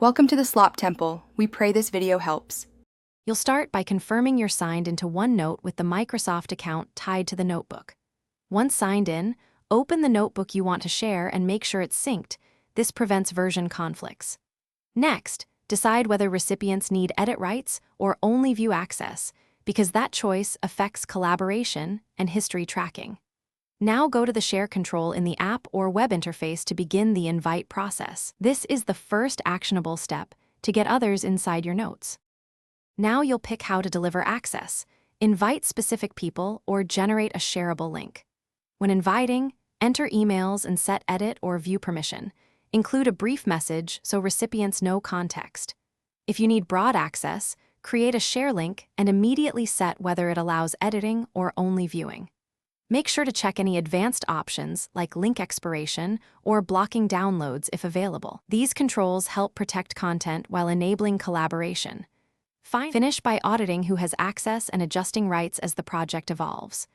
Welcome to the Slop Temple. We pray this video helps. You'll start by confirming you're signed into Onenote with the Microsoft account tied to the notebook. Once signed in, open the notebook you want to share and make sure it's synced. This prevents version conflicts. Next, decide whether recipients need edit rights or only view access, because that choice affects collaboration and history tracking. Now go to the share control in the app or web interface to begin the invite process. This is the first actionable step to get others inside your notes. Now you'll pick how to deliver access, invite specific people, or generate a shareable link. When inviting, enter emails and set edit or view permission. Include a brief message so recipients know context. If you need broad access, create a share link and immediately set whether it allows editing or only viewing. Make sure to check any advanced options like link expiration or blocking downloads if available. These controls help protect content while enabling collaboration. Finish by auditing who has access and adjusting rights as the project evolves.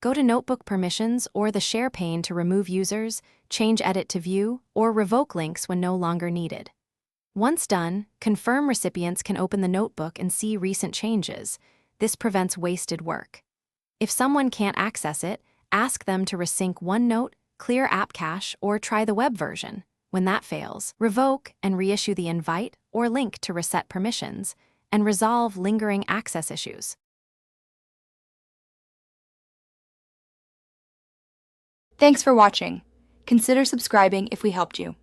Go to Notebook Permissions or the Share pane to remove users, change edit to view, or revoke links when no longer needed. Once done, confirm recipients can open the notebook and see recent changes. This prevents wasted work. If someone can't access it, ask them to resync OneNote, clear app cache, or try the web version. When that fails, revoke and reissue the invite or link to reset permissions and resolve lingering access issues. Thanks for watching. Consider subscribing if we helped you.